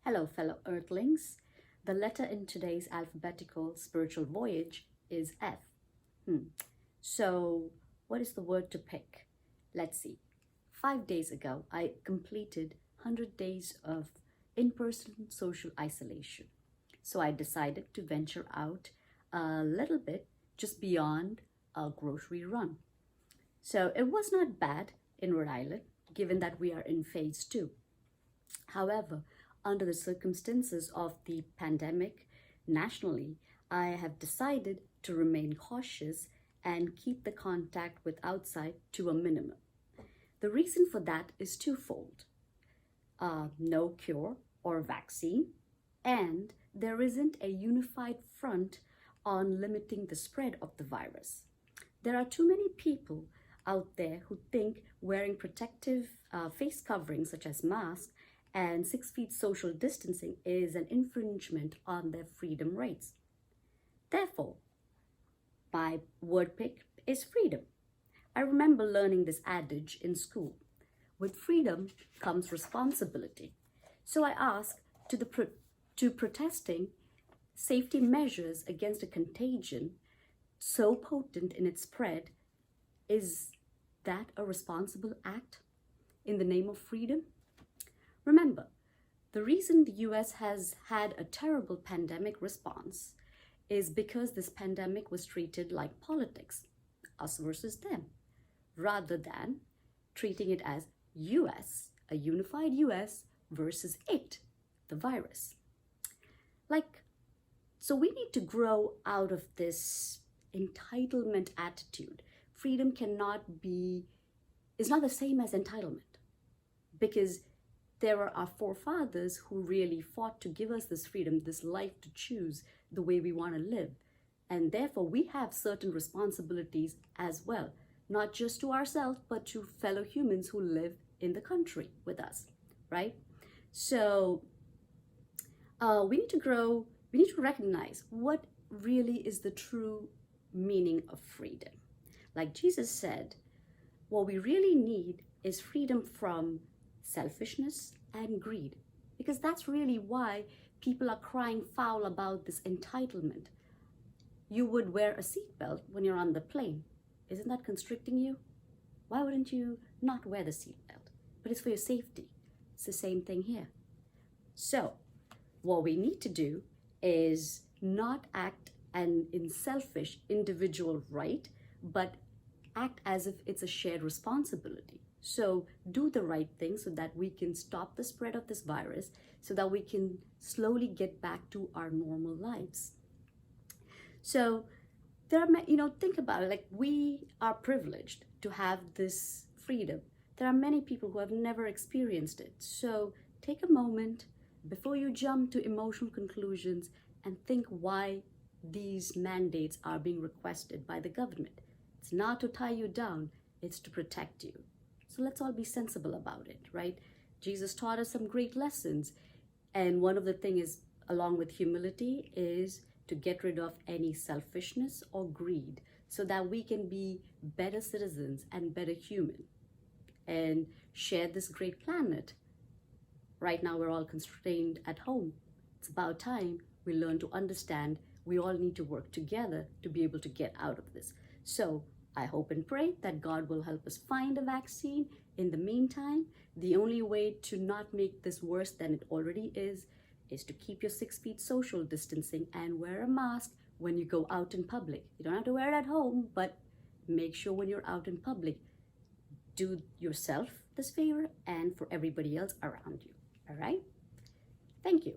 Hello, fellow Earthlings. The letter in today's alphabetical spiritual voyage is F. So, what is the word to pick? Let's see. 5 days ago, I completed 100 days of in-person social isolation. So I decided to venture out a little bit just beyond a grocery run. So it was not bad in Rhode Island, given that we are in phase 2. However, under the circumstances of the pandemic nationally, I have decided to remain cautious and keep the contact with outside to a minimum. The reason for that is twofold. No cure or vaccine, and there isn't a unified front on limiting the spread of the virus. There are too many people out there who think wearing protective face coverings such as masks and 6 feet social distancing is an infringement on their freedom rights. Therefore, my word pick is freedom. I remember learning this adage in school. With freedom comes responsibility. So I ask to protesting safety measures against a contagion so potent in its spread, is that a responsible act in the name of freedom? Remember, the reason the US has had a terrible pandemic response is because this pandemic was treated like politics, us versus them, rather than treating it as US, a unified US versus it, the virus. So we need to grow out of this entitlement attitude. Freedom is not the same as entitlement, because there are our forefathers who really fought to give us this freedom, this life to choose the way we want to live. And therefore, we have certain responsibilities as well, not just to ourselves, but to fellow humans who live in the country with us, right? So we need to grow, we need to recognize what really is the true meaning of freedom. Like Jesus said, what we really need is freedom from selfishness and greed, because that's really why people are crying foul about this entitlement. You would wear a seatbelt when you're on the plane. Isn't that constricting you? Why wouldn't you not wear the seatbelt? But it's for your safety. It's the same thing here. So what we need to do is not act in selfish individual right, but act as if it's a shared responsibility. So do the right thing so that we can stop the spread of this virus, so that we can slowly get back to our normal lives. So there are, think about it, like we are privileged to have this freedom. There are many people who have never experienced it. So take a moment before you jump to emotional conclusions and think why these mandates are being requested by the government. It's not to tie you down, it's to protect you. So let's all be sensible about it, right? Jesus taught us some great lessons. And one of the things, along with humility, is to get rid of any selfishness or greed so that we can be better citizens and better human and share this great planet. Right now, we're all constrained at home. It's about time we learn to understand we all need to work together to be able to get out of this. So I hope and pray that God will help us find a vaccine. In the meantime, the only way to not make this worse than it already is to keep your 6 feet social distancing and wear a mask when you go out in public. You don't have to wear it at home, but make sure when you're out in public, do yourself this favor and for everybody else around you. All right? Thank you.